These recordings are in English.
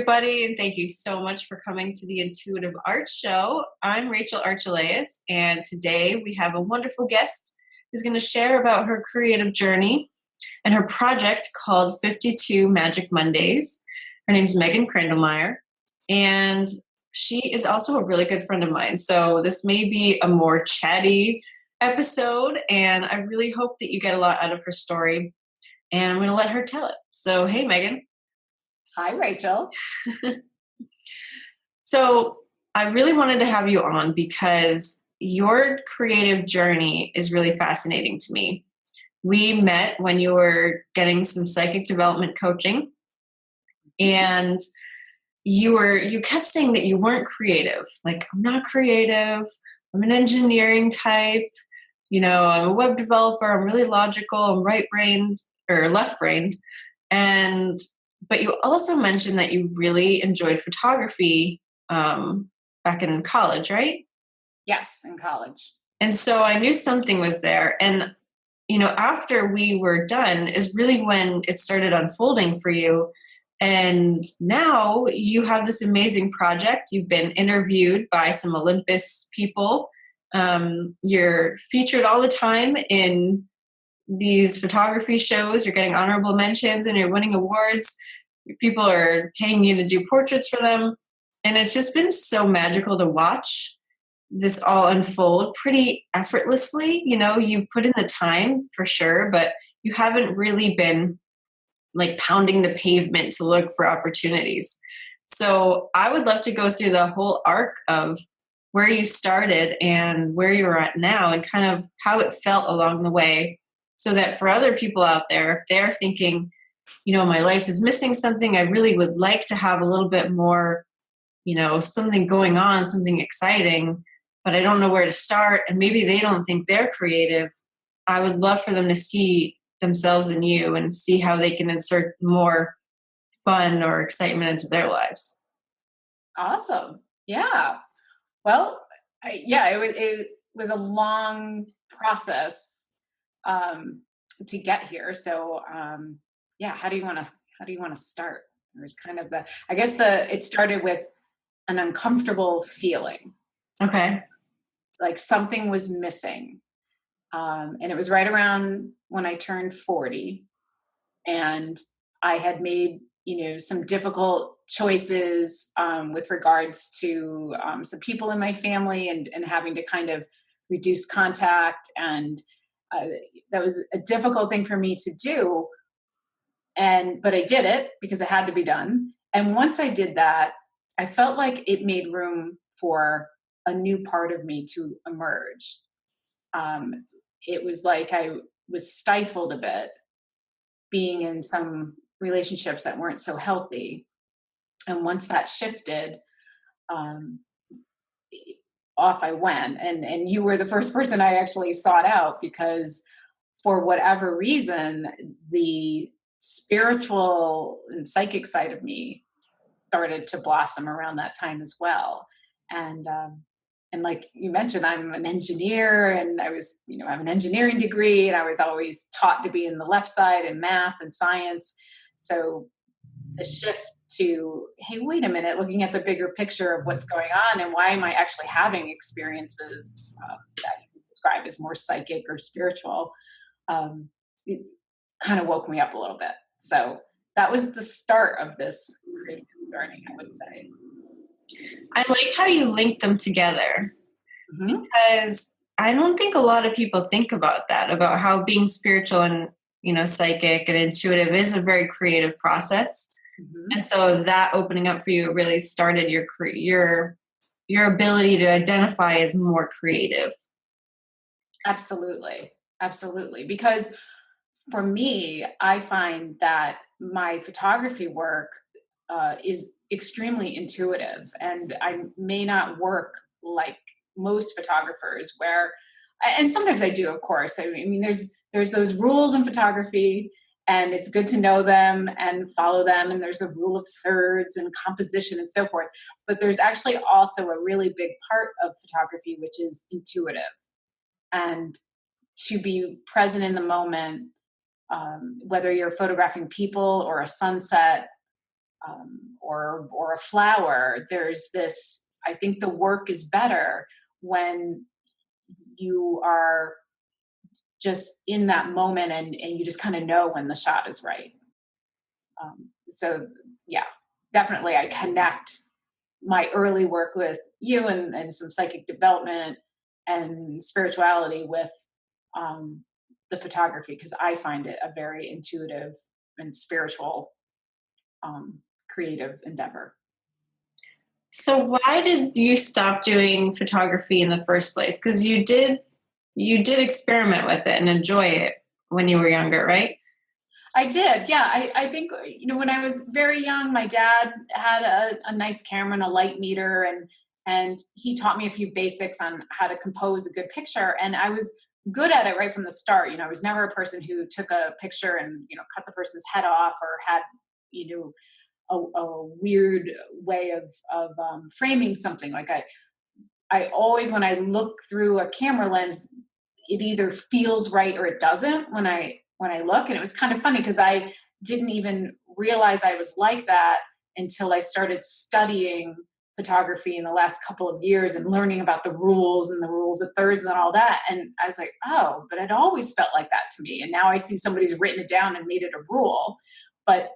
everybody, and thank you so much for coming to the Intuitive Art Show. I'm Rachel Archelaus, and today we have a wonderful guest who's going to share about her creative journey and her project called 52 Magic Mondays. Her name's Megan Crandlemire, and she is also a really good friend of mine. So this may be a more chatty episode, and I really hope that you get a lot out of her story, and I'm going to let her tell it. So, hey, Megan. Hi, Rachel. So I really wanted to have you on because your creative journey is really fascinating to me. We met when you were getting some psychic development coaching, and you kept saying that you weren't creative. Like, I'm not creative. I'm an engineering type. I'm a web developer. I'm really logical. I'm right-brained or left-brained. But you also mentioned that you really enjoyed photography back in college, right? Yes, in college. And so I knew something was there. And, after we were done is really when it started unfolding for you. And now you have this amazing project. You've been interviewed by some Olympus people. You're featured all the time in these photography shows. You're getting honorable mentions and you're winning awards. People are paying you to do portraits for them. And it's just been so magical to watch this all unfold pretty effortlessly. You've put in the time for sure, but you haven't really been like pounding the pavement to look for opportunities. So I would love to go through the whole arc of where you started and where you're at now and kind of how it felt along the way, so that for other people out there, if they're thinking, my life is missing something, I really would like to have a little bit more, something going on, something exciting, but I don't know where to start, and maybe they don't think they're creative. I would love for them to see themselves in you and see how they can insert more fun or excitement into their lives. Awesome. Yeah. Well, it was a long process to get here. So, how do you want to start? There's kind of it started with an uncomfortable feeling. Okay. Like something was missing. And it was right around when I turned 40, and I had made, some difficult choices with regards to some people in my family and having to kind of reduce contact. And that was a difficult thing for me to do. But I did it because it had to be done. And once I did that, I felt like it made room for a new part of me to emerge. It was like I was stifled a bit being in some relationships that weren't so healthy. And once that shifted, off I went. And you were the first person I actually sought out because for whatever reason, the spiritual and psychic side of me started to blossom around that time as well. And like you mentioned, I'm an engineer, and I was, I have an engineering degree, and I was always taught to be in the left side in math and science. So the shift to, hey, wait a minute, looking at the bigger picture of what's going on and why am I actually having experiences that you can describe as more psychic or spiritual, it kind of woke me up a little bit. So that was the start of this creative journey, I would say. I like how you link them together, because I don't think a lot of people think about that, about how being spiritual and, psychic and intuitive is a very creative process. And so that opening up for you really started your ability to identify as more creative. Absolutely. Absolutely. Because for me, I find that my photography work is extremely intuitive, and I may not work like most photographers and sometimes I do, of course. I mean, there's those rules in photography, and it's good to know them and follow them. And there's the rule of thirds and composition and so forth. But there's actually also a really big part of photography, which is intuitive, and to be present in the moment, whether you're photographing people or a sunset, or a flower. There's this, I think the work is better when you are just in that moment and you just kind of know when the shot is right. So yeah, definitely I connect my early work with you and some psychic development and spirituality with um, the photography because I find it a very intuitive and spiritual creative endeavor. So why did you stop doing photography in the first place? Because you did experiment with it and enjoy it when you were younger, right? I did, yeah. I think when I was very young, my dad had a nice camera and a light meter, and he taught me a few basics on how to compose a good picture, and I was good at it right from the start. I was never a person who took a picture and cut the person's head off or had you know a weird way of framing something. Like I always, when I look through a camera lens, it either feels right or it doesn't when I look. And it was kind of funny because I didn't even realize I was like that until I started studying photography in the last couple of years and learning about the rules and the rules of thirds and all that. And I was like, oh, but it always felt like that to me. And now I see somebody's written it down and made it a rule. But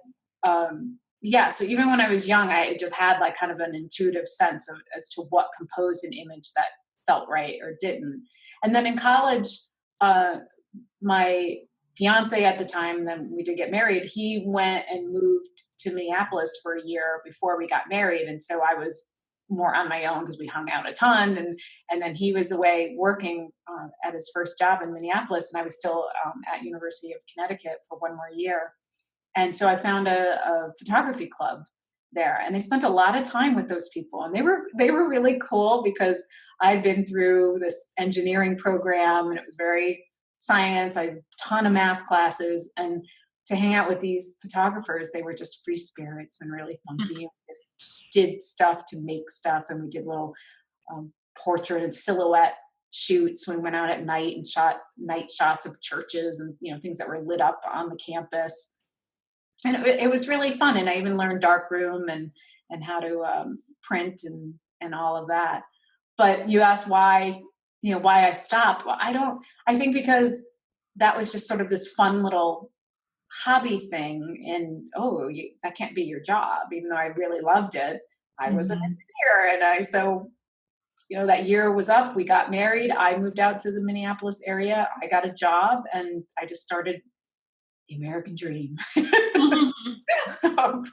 yeah, so even when I was young, I just had like kind of an intuitive sense of as to what composed an image that felt right or didn't. And then in college, my fiance at the time, then we did get married, he went and moved to Minneapolis for a year before we got married. And so I was more on my own because we hung out a ton. And then he was away working at his first job in Minneapolis. And I was still at University of Connecticut for one more year. And so I found a photography club there, and I spent a lot of time with those people, and they were really cool because I'd been through this engineering program, and it was very science. I had a ton of math classes, and to hang out with these photographers, they were just free spirits and really funky. We just did stuff to make stuff, and we did little portrait and silhouette shoots when we went out at night and shot night shots of churches and things that were lit up on the campus. And it was really fun, and I even learned darkroom and how to print and all of that. But you asked why I stopped. Well, I think because that was just sort of this fun little hobby thing, and that can't be your job, even though I really loved it. I was an Mhm. engineer, and that year was up, we got married, I moved out to the Minneapolis area, I got a job, and I just started the American dream. Of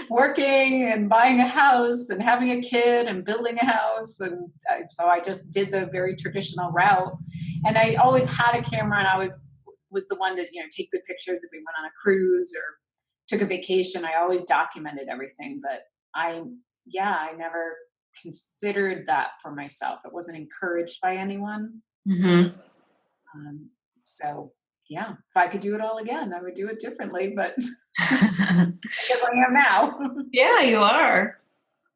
working and buying a house and having a kid and building a house. And so I just did the very traditional route. And I always had a camera, and I was the one to take good pictures if we went on a cruise or took a vacation. I always documented everything. But I never considered that for myself. It wasn't encouraged by anyone. Mhm. So yeah, if I could do it all again, I would do it differently. But I guess I am now. Yeah, you are.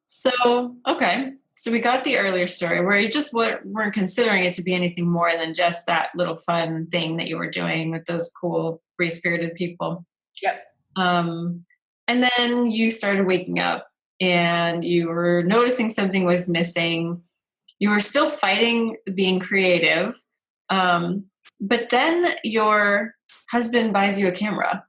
So, okay. So we got the earlier story where you just weren't considering it to be anything more than just that little fun thing that you were doing with those cool, free-spirited people. Yep. Um, and then you started waking up and you were noticing something was missing. You were still fighting being creative. But then your husband buys you a camera.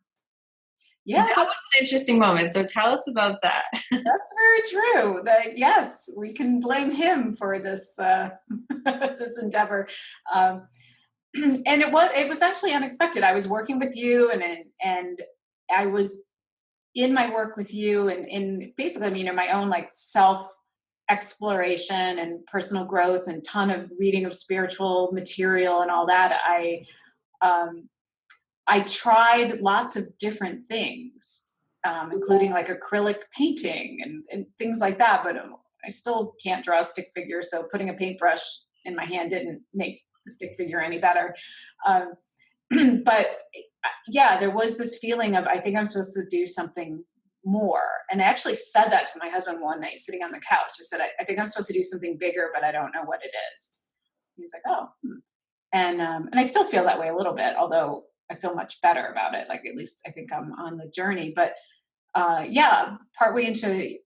Yeah, That was an interesting moment. So tell us about that. that's very true. Yes, we can blame him for this this endeavor, and it was actually unexpected. I was working with you, and I was in my work with you, and in basically, my own like self exploration and personal growth, and ton of reading of spiritual material and all that. Um, I tried lots of different things, including like acrylic painting and things like that. But I still can't draw a stick figure, so putting a paintbrush in my hand didn't make the stick figure any better. Um, but yeah, there was this feeling of I think I'm supposed to do something more. And I actually said that to my husband one night, sitting on the couch. I said, I think I'm supposed to do something bigger, but I don't know what it is. He was like, oh. And I still feel that way a little bit, although I feel much better about it. Like at least I think I'm on the journey. But yeah, partway into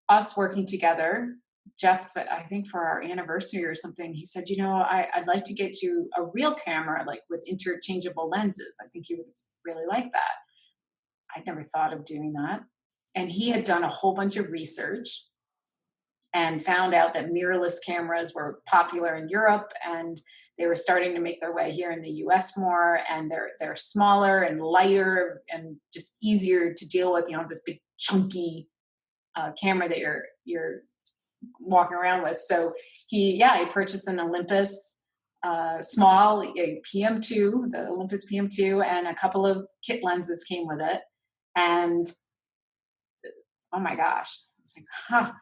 us working together, Jeff, I think for our anniversary or something, he said, I'd like to get you a real camera, like with interchangeable lenses. I think you would really like that. I'd never thought of doing that. And he had done a whole bunch of research and found out that mirrorless cameras were popular in Europe, and they were starting to make their way here in the US more, and they're smaller and lighter and just easier to deal with, this big chunky camera that you're walking around with. So he purchased an Olympus small, a PM2, the Olympus PM2, and a couple of kit lenses came with it. And oh my gosh, it's like,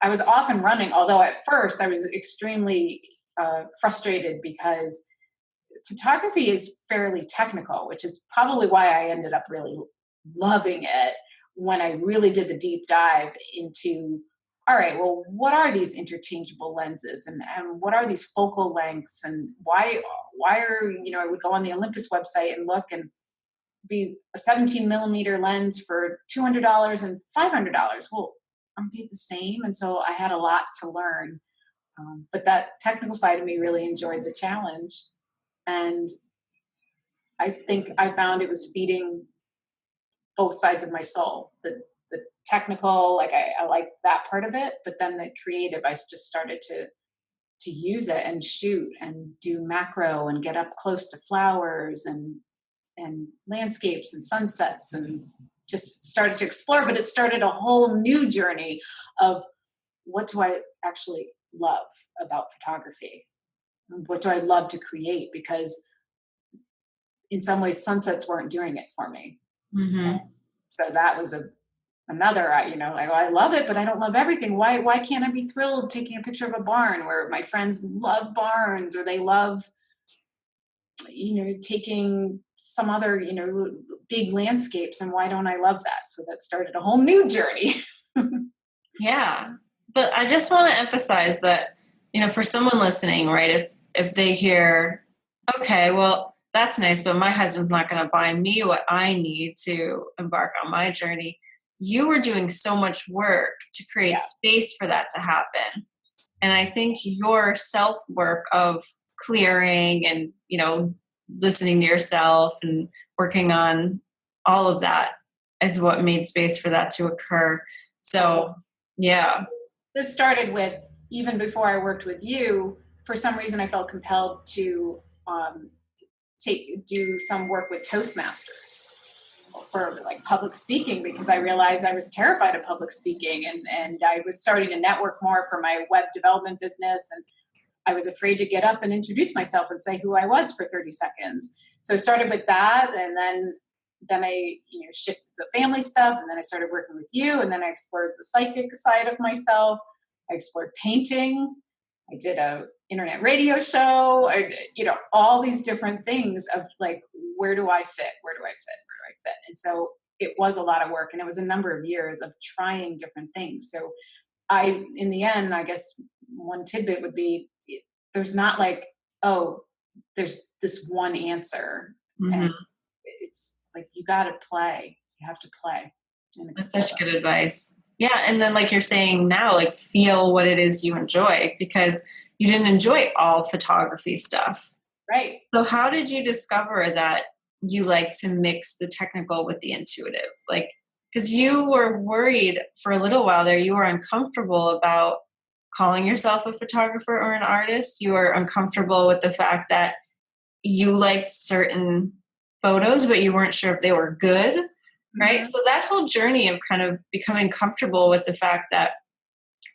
I was off and running, although at first I was extremely frustrated because photography is fairly technical, which is probably why I ended up really loving it when I really did the deep dive into, all right, well, what are these interchangeable lenses, and what are these focal lengths, and why are, I would go on the Olympus website and look, and be a 17 millimeter lens for $200 and $500. Well, aren't they the same? And so I had a lot to learn. But that technical side of me really enjoyed the challenge. And I think I found it was feeding both sides of my soul. The technical, like I like that part of it, but then the creative, I just started to use it and shoot and do macro and get up close to flowers and landscapes and sunsets, and just started to explore. But it started a whole new journey of, what do I actually love about photography? What do I love to create? Because in some ways sunsets weren't doing it for me. Mm-hmm. So that was another, like, I love it, but I don't love everything. Why can't I be thrilled taking a picture of a barn, where my friends love barns, or they love, taking some other, big landscapes, and why don't I love that? So that started a whole new journey. Yeah. But I just want to emphasize that, for someone listening, right, if they hear, okay, well, that's nice, but my husband's not going to buy me what I need to embark on my journey. You were doing so much work to create space for that to happen. And I think your self-work of clearing and, listening to yourself and working on all of that is what made space for that to occur. So, yeah. This started with, even before I worked with you, for some reason I felt compelled to do some work with Toastmasters for like public speaking, because I realized I was terrified of public speaking, and I was starting to network more for my web development business, and I was afraid to get up and introduce myself and say who I was for 30 seconds. So I started with that, and then I shifted to family stuff, and then I started working with you, and then I explored the psychic side of myself. I explored painting. I did a internet radio show. All these different things of like, where do I fit? Where do I fit? Where do I fit? And so it was a lot of work, and it was a number of years of trying different things. So in the end, I guess one tidbit would be, there's not like, oh, there's this one answer. Mm-hmm. And it's like, you got to play. You have to play. And that's such good advice. Yeah. And then like you're saying now, like feel what it is you enjoy, because you didn't enjoy all photography stuff. Right. So how did you discover that you like to mix the technical with the intuitive? Like, because you were worried for a little while there, you were uncomfortable about calling yourself a photographer or an artist. You were uncomfortable with the fact that you liked certain photos, but you weren't sure if they were good, right? Mm-hmm. So that whole journey of kind of becoming comfortable with the fact that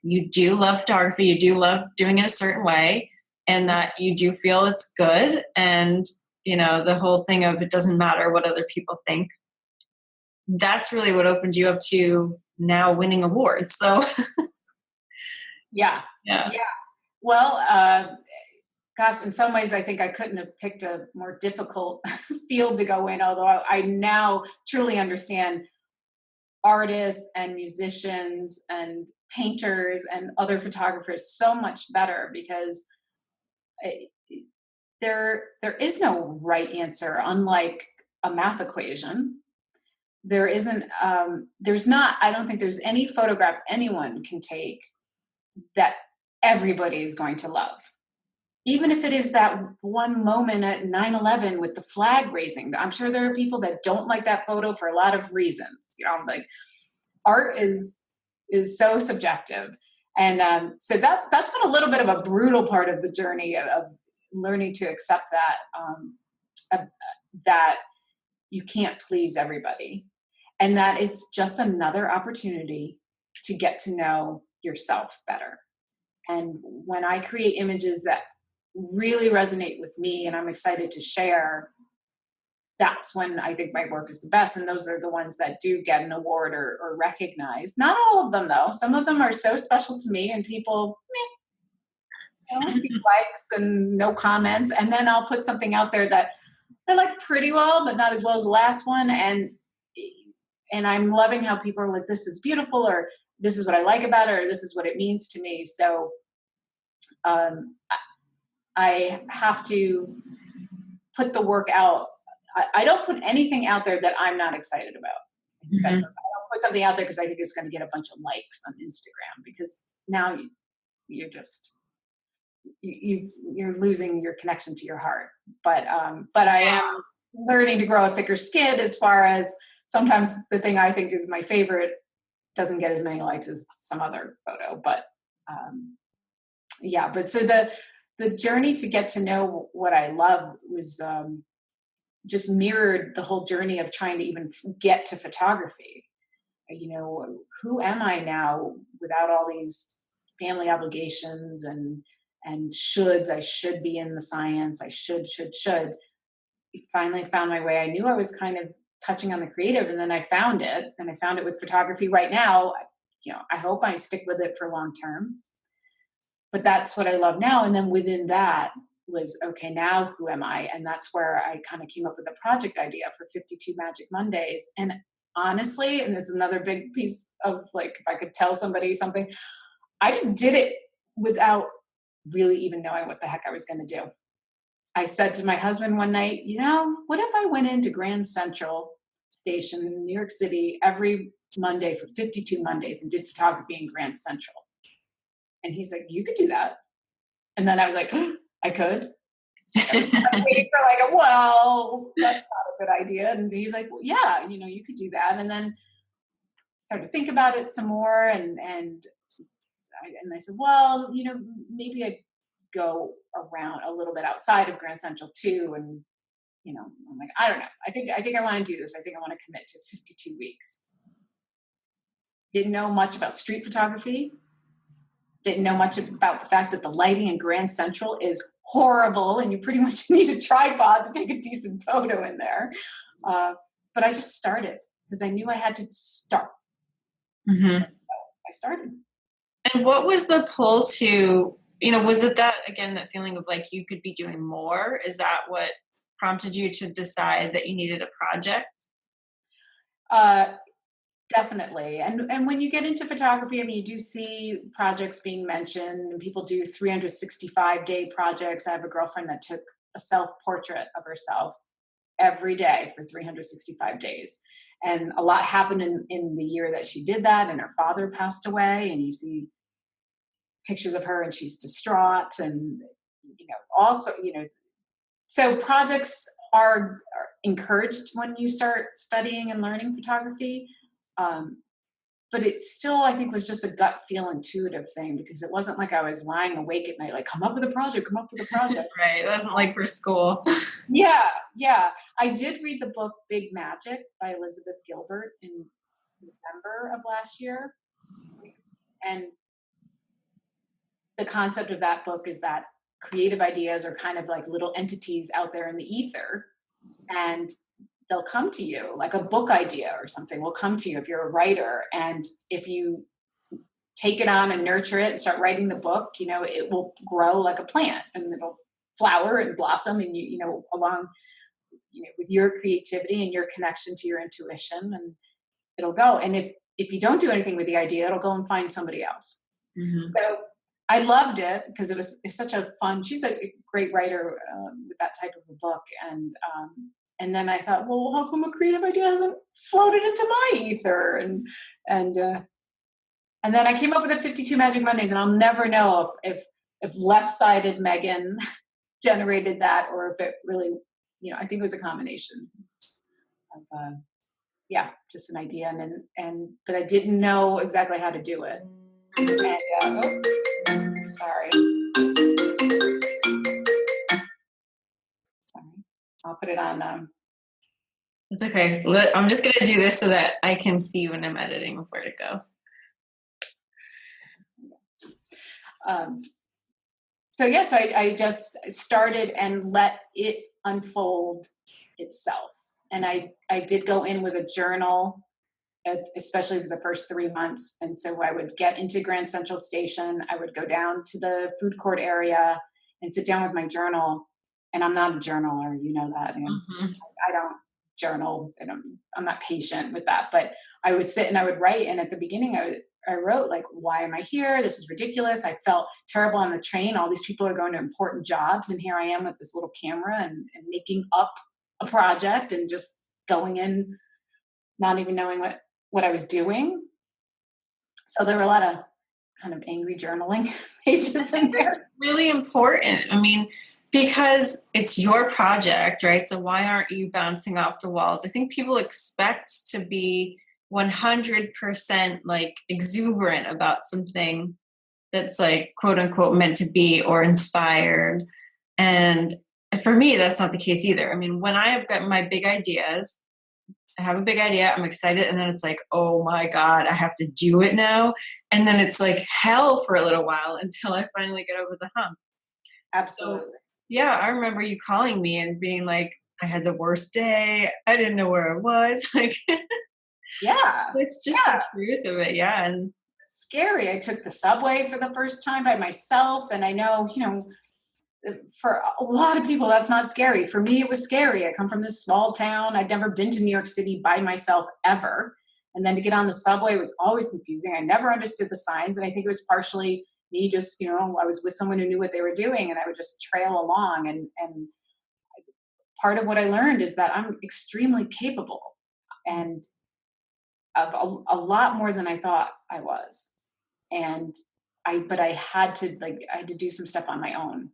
you do love photography, you do love doing it a certain way, and that you do feel it's good. And, the whole thing of it doesn't matter what other people think. That's really what opened you up to now winning awards. So Yeah. Well, gosh, in some ways, I think I couldn't have picked a more difficult field to go in, although I now truly understand artists and musicians and painters and other photographers so much better, because there is no right answer, unlike a math equation. there isn't, there's not, I don't think there's any photograph anyone can take that everybody is going to love. Even if it is that one moment at 9/11 with the flag raising. I'm sure there are people that don't like that photo for a lot of reasons. Like art is so subjective. And so that's been a little bit of a brutal part of the journey of learning to accept that you can't please everybody, and that it's just another opportunity to get to know yourself better. And when I create images that really resonate with me and I'm excited to share, that's when I think my work is the best. And those are the ones that do get an award or recognized. Not all of them, though. Some of them are so special to me and people, a few likes and no comments. And then I'll put something out there that I like pretty well, but not as well as the last one. And I'm loving how people are like, this is beautiful, or this is what I like about it, or this is what it means to me. So I have to put the work out. I don't put anything out there that I'm not excited about. Mm-hmm. I don't put something out there because I think it's going to get a bunch of likes on Instagram, because now you're just, you're losing your connection to your heart. But I am learning to grow a thicker skin, as far as sometimes the thing I think is my favorite doesn't get as many likes as some other photo. But but so the journey to get to know what I love was just mirrored the whole journey of trying to even get to photography. Who am I now without all these family obligations and shoulds? I should be in the science. I should. Finally found my way. I knew I was kind of touching on the creative, and then I found it, and I found it with photography right now. I hope I stick with it for long term, but that's what I love now. And then within that was, okay, now who am I? And that's where I kind of came up with a project idea for 52 Magic Mondays. And honestly, and there's another big piece of, like, if I could tell somebody something, I just did it without really even knowing what the heck I was going to do. I said to my husband one night, what if I went into Grand Central Station in New York City every Monday for 52 Mondays and did photography in Grand Central? And he's like, you could do that. And then I was like, I could. I was waiting for that's not a good idea. And he's like, well, yeah, you could do that. And then started to think about it some more. And I said, well, maybe I'd go around a little bit outside of Grand Central too. And, I'm like, I don't know. I think I want to do this. I think I want to commit to 52 weeks. Didn't know much about street photography. Didn't know much about the fact that the lighting in Grand Central is horrible and you pretty much need a tripod to take a decent photo in there. But I just started because I knew I had to start. Mm-hmm. So I started. And what was the pull to, was it that, again, that feeling of like you could be doing more? Is that what prompted you to decide that you needed a project? Definitely. And when you get into photography, you do see projects being mentioned, and people do 365-day projects. I have a girlfriend that took a self-portrait of herself every day for 365 days. And a lot happened in the year that she did that, and her father passed away, and you see pictures of her and she's distraught. And, so projects are encouraged when you start studying and learning photography. But it still, I think, was just a gut feel intuitive thing, because it wasn't like I was lying awake at night, like, come up with a project. Right. It wasn't like for school. Yeah. I did read the book Big Magic by Elizabeth Gilbert in November of last year. And the concept of that book is that creative ideas are kind of like little entities out there in the ether, and they'll come to you. Like a book idea or something will come to you if you're a writer. And if you take it on and nurture it and start writing the book, it will grow like a plant, and it'll flower and blossom, and along with your creativity and your connection to your intuition, and it'll go. And if you don't do anything with the idea, it'll go and find somebody else. Mm-hmm. So I loved it because it's such a fun, she's a great writer with that type of a book. And And then I thought, well, how come a creative idea hasn't floated into my ether? And then I came up with the 52 Magic Mondays, and I'll never know if left-sided Megan generated that, or if it really, I think it was a combination of, just an idea, but I didn't know exactly how to do it. And sorry, I'll put it on. It's okay. I'm just gonna do this so that I can see when I'm editing where to go. So yes, I just started and let it unfold itself. And I did go in with a journal, especially for the first 3 months. And so I would get into Grand Central Station. I would go down to the food court area and sit down with my journal. And I'm not a journaler, you know that. I don't journal. I'm not patient with that. But I would sit and I would write. And at the beginning, I wrote, like, why am I here? This is ridiculous. I felt terrible on the train. All these people are going to important jobs. And here I am with this little camera and making up a project and just going in, not even knowing what I was doing. So there were a lot of kind of angry journaling pages in there. It's really important. I mean, because it's your project, right? So why aren't you bouncing off the walls? I think people expect to be 100% like exuberant about something that's like quote unquote meant to be or inspired. And for me, that's not the case either. I mean, when I have got my big ideas, I have a big idea, I'm excited, and then it's like, oh my God, I have to do it now. And then it's like hell for a little while until I finally get over the hump. Absolutely. So, yeah, I remember you calling me and being like, I had the worst day. I didn't know where I was. Like, yeah, it's just the truth of it. Yeah. And scary. I took the subway for the first time by myself. And I know, for a lot of people, that's not scary. For me, it was scary. I come from this small town. I'd never been to New York City by myself ever. And then to get on the subway was always confusing. I never understood the signs. And I think it was partially me just, I was with someone who knew what they were doing, and I would just trail along. And part of what I learned is that I'm extremely capable and of a lot more than I thought I was. And but I had to do some stuff on my own.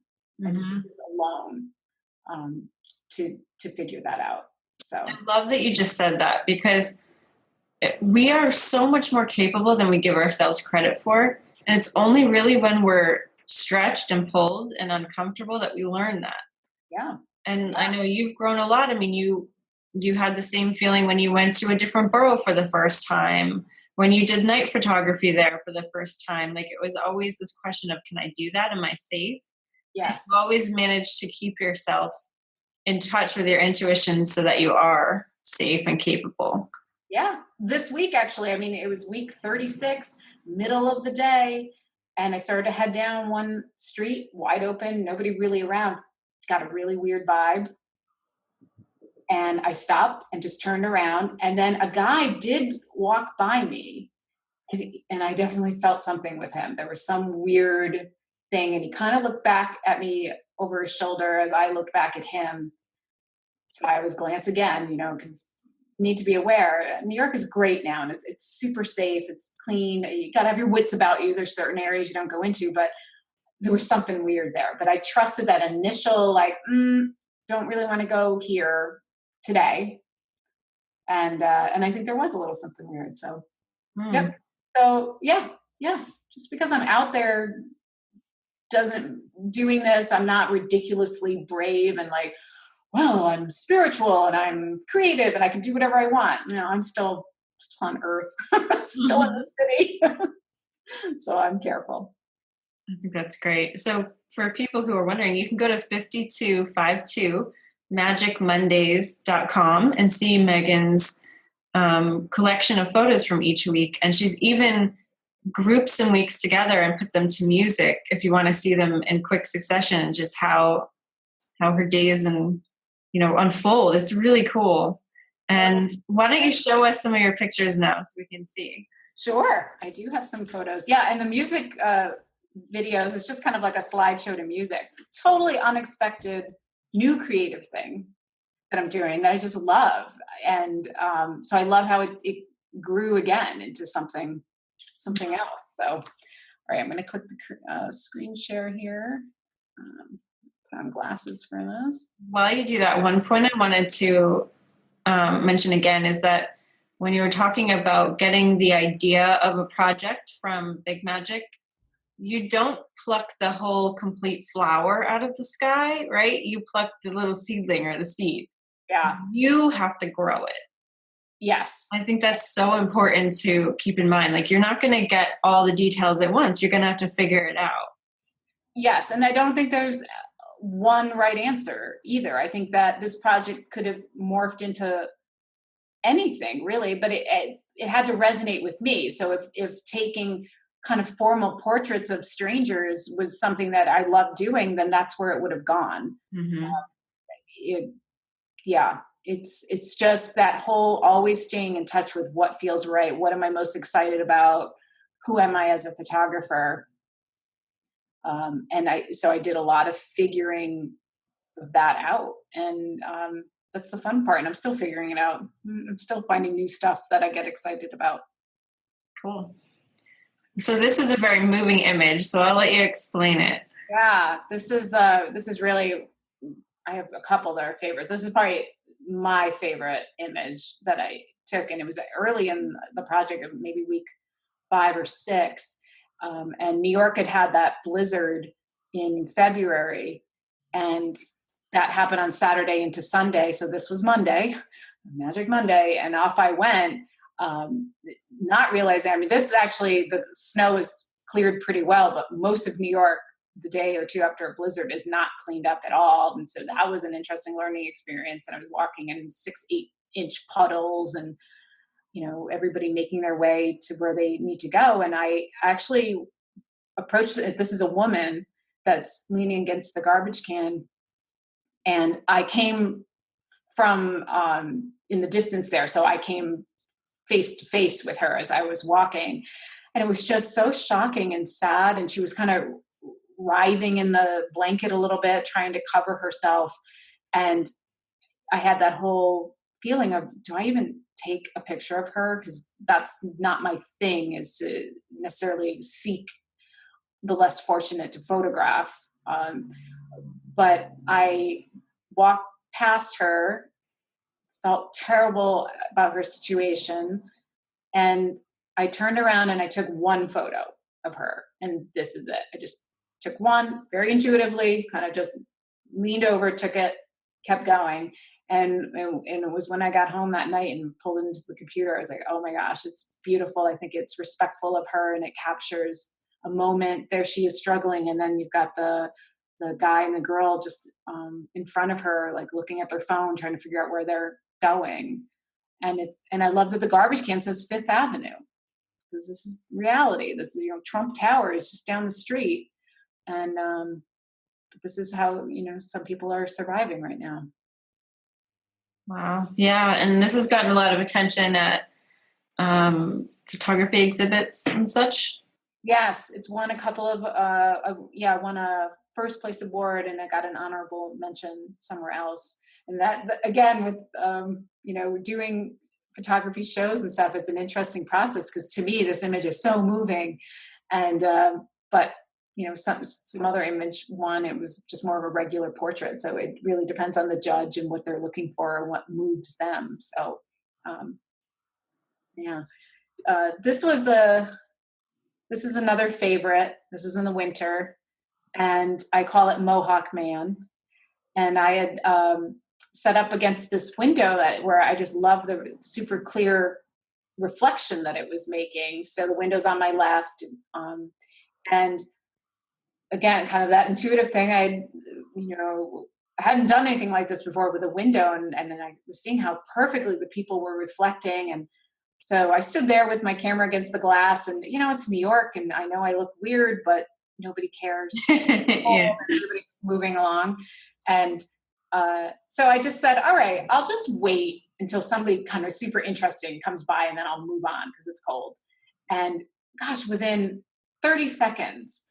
I had to do this alone to figure that out. So I love that you just said that, because we are so much more capable than we give ourselves credit for. And it's only really when we're stretched and pulled and uncomfortable that we learn that. Yeah. And I know you've grown a lot. I mean, you had the same feeling when you went to a different borough for the first time, when you did night photography there for the first time. Like, it was always this question of, can I do that? Am I safe? Yes. You always managed to keep yourself in touch with your intuition so that you are safe and capable. Yeah. This week, actually, I mean, it was week 36, middle of the day. And I started to head down one street, wide open, nobody really around. Got a really weird vibe. And I stopped and just turned around. And then a guy did walk by me. And I definitely felt something with him. There was some weird thing. And he kind of looked back at me over his shoulder as I looked back at him. So I was glance again, because you need to be aware. New York is great now, and it's super safe. It's clean. You got to have your wits about you. There's certain areas you don't go into, but there was something weird there. But I trusted that initial, don't really want to go here today. And I think there was a little something weird. So, Yep. So yeah. Just because I'm out there doing this, I'm not ridiculously brave and like, well, I'm spiritual and I'm creative and I can do whatever I want. I'm still on Earth, still in the city. So I'm careful. I think that's great. So for people who are wondering, you can go to 5252magicmondays.com and see Megan's collection of photos from each week. And she's even grouped some weeks together and put them to music if you want to see them in quick succession, just how her days unfold. It's really cool. And why don't you show us some of your pictures now so we can see? Sure. I do have some photos. Yeah. And the music videos, it's just kind of like a slideshow to music. Totally unexpected, new creative thing. that I'm doing that I just love. And so I love how it grew again into something else. So, all right, I'm going to click the screen share here. Put on glasses for this. While you do that, one point I wanted to mention again is that when you were talking about getting the idea of a project from Big Magic, you don't pluck the whole complete flower out of the sky, right? You pluck the little seedling or the seed. Yeah. You have to grow it. Yes. I think that's so important to keep in mind. Like, you're not going to get all the details at once. You're going to have to figure it out. Yes. And I don't think there's one right answer either. I think that this project could have morphed into anything really, but it had to resonate with me. So if taking kind of formal portraits of strangers was something that I love doing, then that's where it would have gone. Mm-hmm. It's just that whole always staying in touch with what feels right. What am I most excited about? Who am I as a photographer? And I did a lot of figuring that out, and that's the fun part. And I'm still figuring it out. I'm still finding new stuff that I get excited about. Cool. So this is a very moving image, so I'll let you explain it. Yeah, this is really, I have a couple that are favorites. This is probably my favorite image that I took, and it was early in the project, maybe week 5 or 6. And New York had that blizzard in February, and that happened on Saturday into Sunday. So this was Monday, Magic Monday, and off I went, not realizing, I mean, this is actually, the snow is cleared pretty well, but most of New York, the day or two after a blizzard, is not cleaned up at all. And so that was an interesting learning experience. And I was walking in 6-8-inch puddles, and everybody making their way to where they need to go. And I actually approached it. This is a woman that's leaning against the garbage can. And I came from in the distance there. So I came face to face with her as I was walking. And it was just so shocking and sad. And she was kind of writhing in the blanket a little bit, trying to cover herself. And I had that whole feeling of, do I even take a picture of her? Because that's not my thing, is to necessarily seek the less fortunate to photograph. But I walked past her, felt terrible about her situation, and I turned around and I took one photo of her. And this is it. I just took one very intuitively, kind of just leaned over, took it, kept going. And it was when I got home that night and pulled into the computer, I was like, oh my gosh, it's beautiful. I think it's respectful of her, and it captures a moment. There she is struggling, and then you've got the guy and the girl just in front of her, like looking at their phone, trying to figure out where they're going. And I love that the garbage can says Fifth Avenue, because this is reality. This is, Trump Tower is just down the street. And this is how, some people are surviving right now. Wow. Yeah. And this has gotten a lot of attention at photography exhibits and such. Yes. It's won a couple of, won a first place award, and I got an honorable mention somewhere else. And that, again, with, doing photography shows and stuff, it's an interesting process, because to me, this image is so moving. And, but, some other image won, it was just more of a regular portrait. So it really depends on the judge and what they're looking for and what moves them. So, this is another favorite. This was in the winter, and I call it Mohawk Man. And I had set up against this window where I just love the super clear reflection that it was making. So the window's on my left, and again, kind of that intuitive thing. I hadn't done anything like this before with a window, and then I was seeing how perfectly the people were reflecting. And so I stood there with my camera against the glass, and it's New York, and I know I look weird, but nobody cares. Yeah. Everybody's moving along. And so I just said, all right, I'll just wait until somebody kind of super interesting comes by, and then I'll move on because it's cold. And gosh, within 30 seconds,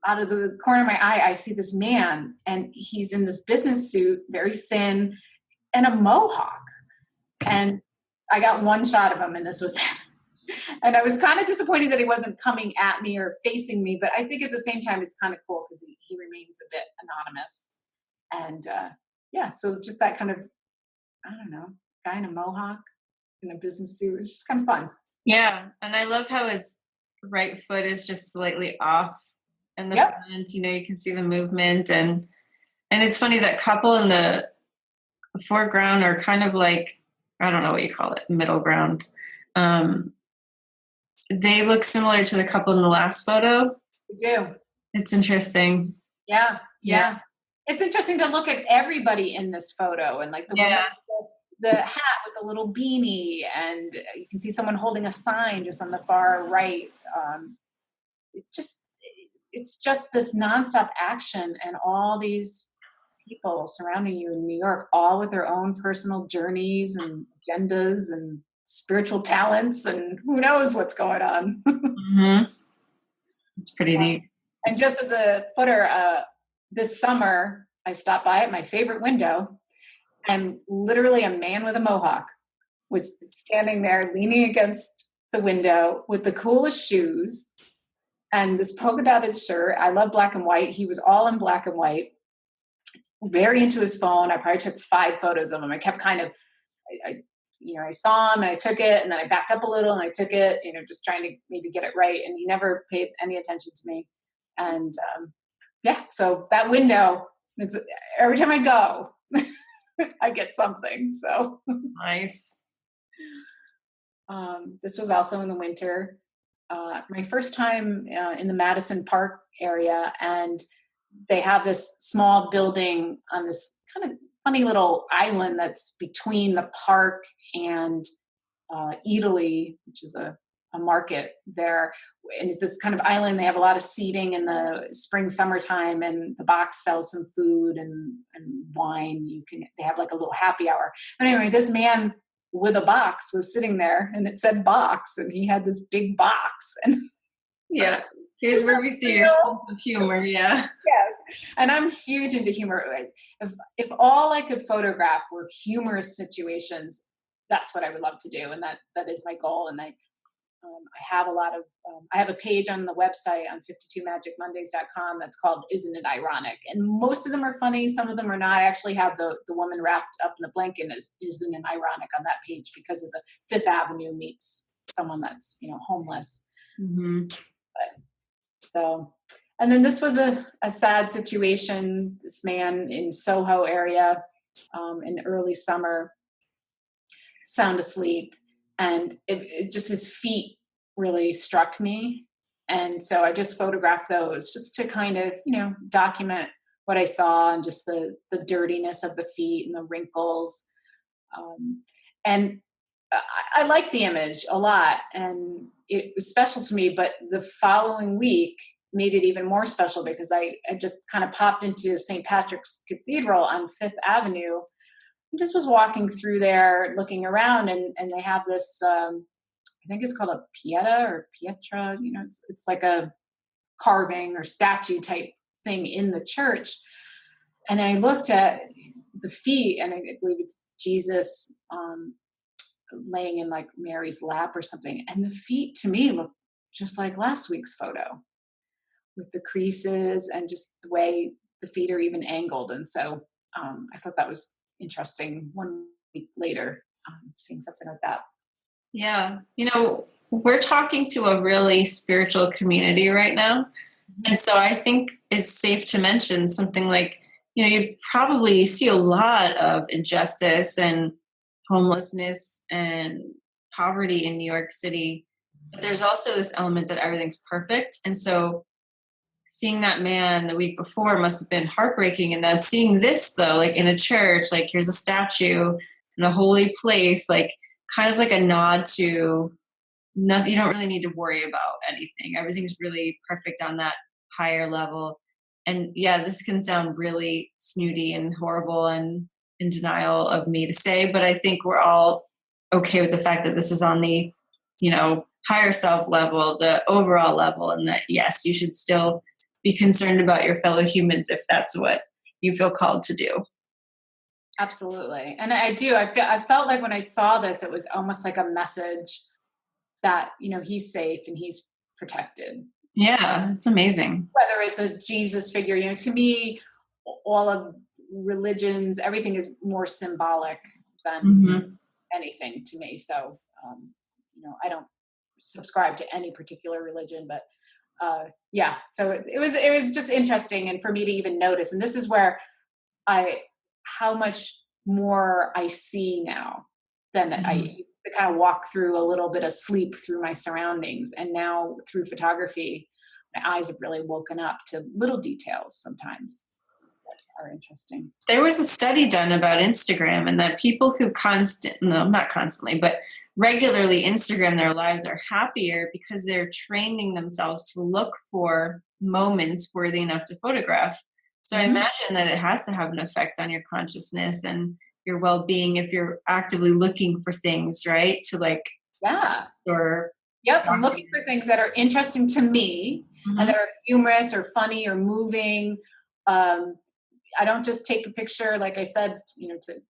out of the corner of my eye, I see this man, and he's in this business suit, very thin, and a mohawk. And I got one shot of him, and this was it. And I was kind of disappointed that he wasn't coming at me or facing me, but I think at the same time it's kind of cool because he remains a bit anonymous. And yeah, so just that kind of, I don't know, guy in a mohawk in a business suit. It's just kind of fun. Yeah, and I love how his right foot is just slightly off in the Yep. front. You know, you can see the movement, and it's funny that couple in the foreground are kind of like, I don't know what you call it, middle ground. They look similar to the couple in the last photo. We do. It's interesting. Yeah. It's interesting to look at everybody in this photo, and like the woman with the hat with the little beanie, and you can see someone holding a sign just on the far right. It's just this nonstop action, and all these people surrounding you in New York, all with their own personal journeys and agendas and spiritual talents, and who knows what's going on. Mm-hmm. It's pretty neat. And just as a footer, this summer, I stopped by at my favorite window, and literally a man with a mohawk was standing there leaning against the window with the coolest shoes and this polka dotted shirt. I love black and white. He was all in black and white, very into his phone. I probably took 5 photos of him. I kept kind of, I saw him and I took it, and then I backed up a little and I took it, just trying to maybe get it right. And he never paid any attention to me. And so that window is, every time I go, I get something. So nice. This was also in the winter. My first time in the Madison Park area, and they have this small building on this kind of funny little island that's between the park and Italy, which is a market there. And it's this kind of island. They have a lot of seating in the spring, summertime, and the box sells some food and wine. They have like a little happy hour. But anyway, this man with a box was sitting there, and it said box, and he had this big box. And yeah, here's where we see your sense of humor. Yeah. Yes. And I'm huge into humor. If all I could photograph were humorous situations, that's what I would love to do. And that is my goal. And I have I have a page on the website on 52magicmondays.com that's called Isn't It Ironic? And most of them are funny. Some of them are not. I actually have the woman wrapped up in a blanket Isn't It Ironic on that page because of the Fifth Avenue meets someone that's, homeless. Mm-hmm. And then this was a sad situation. This man in Soho area in early summer, sound asleep. And it just, his feet really struck me. And so I just photographed those just to kind of, document what I saw, and just the dirtiness of the feet and the wrinkles. And I liked the image a lot, and it was special to me. But the following week made it even more special because I just kind of popped into St. Patrick's Cathedral on Fifth Avenue. I just was walking through there, looking around, and they have this, I think it's called a Pieta or Pietra, it's like a carving or statue type thing in the church. And I looked at the feet, and I believe it's Jesus laying in like Mary's lap or something. And the feet to me look just like last week's photo, with the creases and just the way the feet are even angled. And so I thought that was interesting 1 week later, seeing something like that. Yeah. We're talking to a really spiritual community right now. Mm-hmm. And so I think it's safe to mention something like, you probably see a lot of injustice and homelessness and poverty in New York City. But there's also this element that everything's perfect. And so seeing that man the week before must have been heartbreaking. And then seeing this, though, like in a church, like here's a statue in a holy place, like kind of like a nod to nothing. You don't really need to worry about anything. Everything's really perfect on that higher level. And yeah, this can sound really snooty and horrible and in denial of me to say, but I think we're all okay with the fact that this is on the, higher self level, the overall level, and that, yes, you should still be concerned about your fellow humans if that's what you feel called to do. Absolutely. And I felt like when I saw this, it was almost like a message that, he's safe and he's protected. Yeah, it's amazing. Whether it's a Jesus figure, to me, all of religions, everything is more symbolic than Hmm. anything to me. So, I don't subscribe to any particular religion, but yeah. So it was just interesting, and for me to even notice. And this is where I how much more I see now than I Hmm. used to kind of walk through a little bit of sleep through my surroundings. And now through photography, my eyes have really woken up to little details sometimes that are interesting. There was a study done about Instagram, and that people who no, not constantly, but regularly Instagram their lives are happier because they're training themselves to look for moments worthy enough to photograph. So I Hmm. imagine that it has to have an effect on your consciousness and your well-being if you're actively looking for things, right? To like, Yeah. or Yep. I'm looking document. for things that are interesting to me and that Mhm. are humorous or funny or moving. Um, I don't just take a picture, like I said,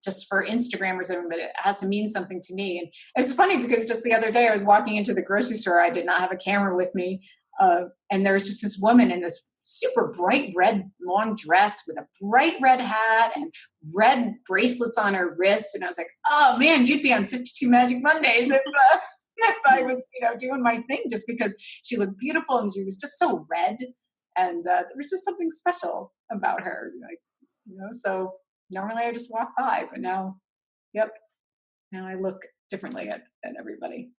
just for Instagram or something, but it has to mean something to me. And it's funny because just the other day I was walking into the grocery store. I did not have a camera with me. And there was just this woman in this super bright red long dress with a bright red hat and red bracelets on her wrists. And I was like, oh man, you'd be on 52 Magic Mondays if, if I was, doing my thing, just because she looked beautiful and she was just so red. And there was just something special about her. So normally I just walk by, but now, yep, now I look differently at everybody.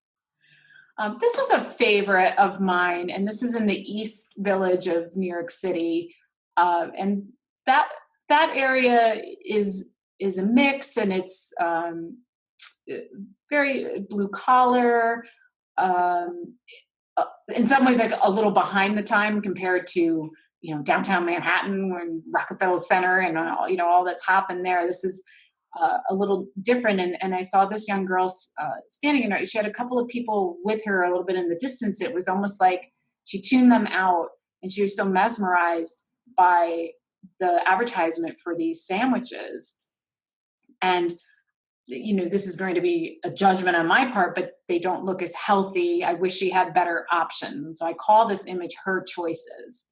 This was a favorite of mine, and this is in the East Village of New York City, and that that area is a mix, and it's very blue collar. Um, in some ways, like a little behind the time compared to downtown Manhattan, when Rockefeller Center and all that's happened there. This is a little different. And I saw this young girl standing in her. She had a couple of people with her a little bit in the distance. It was almost like she tuned them out, and she was so mesmerized by the advertisement for these sandwiches. And this is going to be a judgment on my part, but they don't look as healthy. I wish she had better options. And so I call this image Her Choices,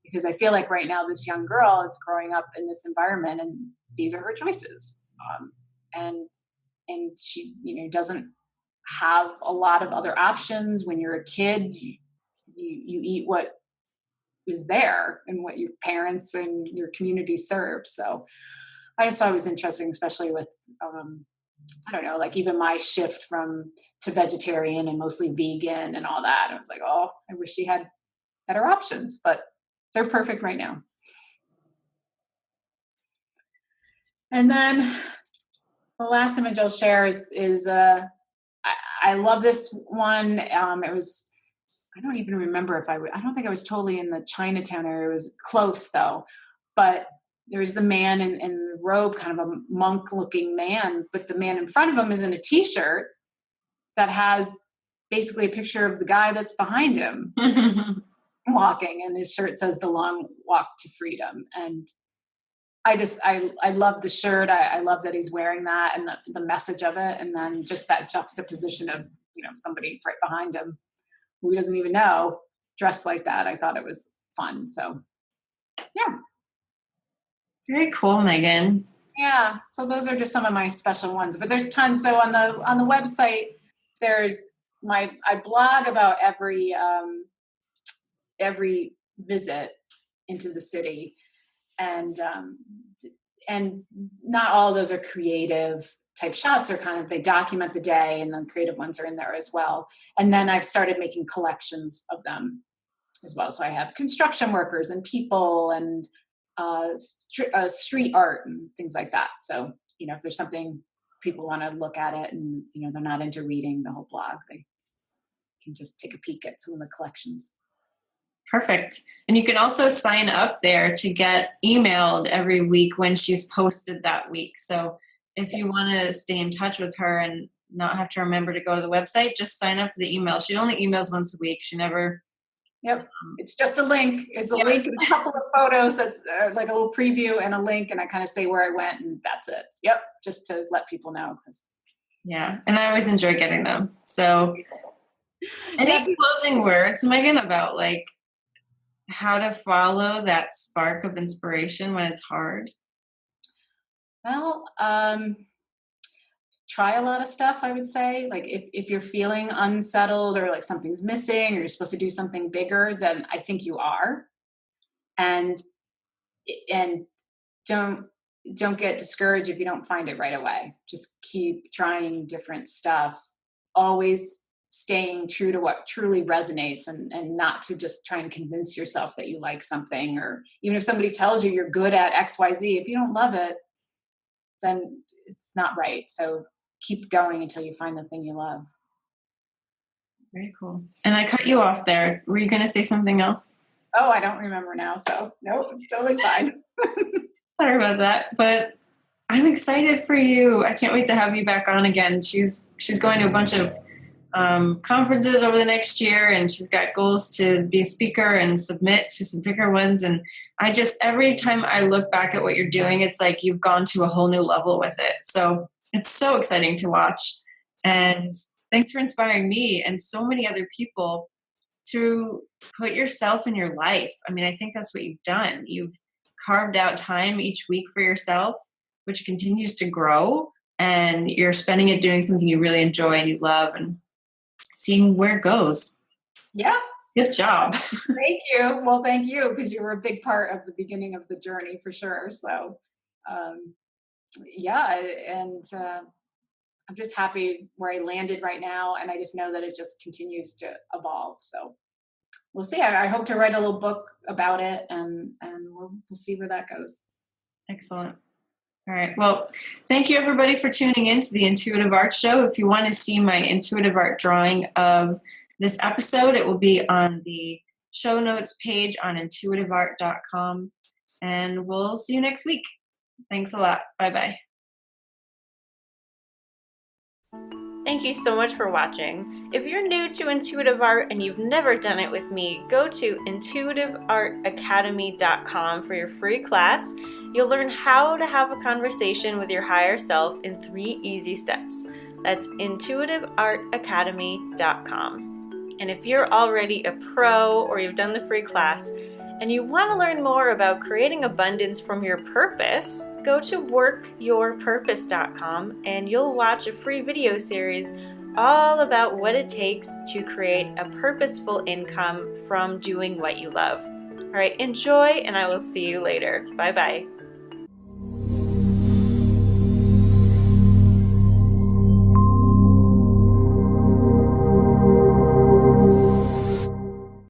because I feel like right now this young girl is growing up in this environment, and these are her choices. And she, doesn't have a lot of other options. When you're a kid, you eat what is there and what your parents and your community serve. So I just thought it was interesting, especially with I don't know, like even my shift from to vegetarian and mostly vegan and all that. I was like, oh, I wish she had better options, but they're perfect right now. And then the last image I'll share is I love this one. It was, I don't even remember if I don't think I was totally in the Chinatown area. It was close though, but there was the man in the robe, kind of a monk looking man, but the man in front of him is in a t-shirt that has basically a picture of the guy that's behind him walking, and his shirt says "The Long Walk to Freedom." And I love the shirt. I love that he's wearing that, and the message of it, and then just that juxtaposition of somebody right behind him who he doesn't even know dressed like that. I thought it was fun. So yeah, Very cool, Megan. yeah. So those are just some of my special ones, but there's tons. So on the website, there's I blog about every visit into the city, and and not all of those are creative type shots. Are kind of, they document the day, and then creative ones are in there as well. And then I've started making collections of them as well. So I have construction workers and people, and street art and things like that. So if there's something people want to look at it, and they're not into reading the whole blog, they can just take a peek at some of the collections. Perfect. And you can also sign up there to get emailed every week when she's posted that week. So if you want to stay in touch with her and not have to remember to go to the website, just sign up for the email. She only emails once a week. She never Yep. It's just a link. It's a Yeah. link and a couple of photos. That's like a little preview and a link, and I kind of say where I went, and that's it. Yep. Just to let people know. Yeah. And I always enjoy getting them. So any Yeah. closing words, Megan, about like how to follow that spark of inspiration when it's hard? Well, try a lot of stuff, I would say. Like if you're feeling unsettled or like something's missing or you're supposed to do something bigger, then I think you are. And and don't don't get discouraged if you don't find it right away. Just keep trying different stuff. Always staying true to what truly resonates, and not to just try and convince yourself that you like something, or even if somebody tells you you're good at XYZ, if you don't love it, then it's not right. So keep going until you find the thing you love. Very cool. And I cut you off there. Were you going to say something else? Oh, I don't remember now. So no, it's totally fine. Sorry about that, but I'm excited for you. I can't wait to have you back on again. She's going to a bunch of conferences over the next year, and she's got goals to be a speaker and submit to some bigger ones. And I just, every time I look back at what you're doing, it's like you've gone to a whole new level with it. So it's so exciting to watch. And thanks for inspiring me and so many other people to put yourself in your life. I mean, I think that's what you've done. You've carved out time each week for yourself, which continues to grow, and you're spending it doing something you really enjoy and you love, and seeing where it goes. Yeah. Good job. Thank you. Well, thank you, because you were a big part of the beginning of the journey for sure. So, yeah, and I'm just happy where I landed right now, and I just know that it just continues to evolve. So we'll see. I hope to write a little book about it, and we'll see where that goes. Excellent. All right. Well, thank you everybody for tuning in to the Intuitive Art Show. If you want to see my intuitive art drawing of this episode, it will be on the show notes page on intuitiveart.com. And we'll see you next week. Thanks a lot. Bye-bye. Thank you so much for watching. If you're new to intuitive art and you've never done it with me, go to intuitiveartacademy.com for your free class. You'll learn how to have a conversation with your higher self in 3 easy steps. That's intuitiveartacademy.com. And if you're already a pro or you've done the free class and you want to learn more about creating abundance from your purpose, go to workyourpurpose.com and you'll watch a free video series all about what it takes to create a purposeful income from doing what you love. All right, enjoy, and I will see you later. Bye-bye.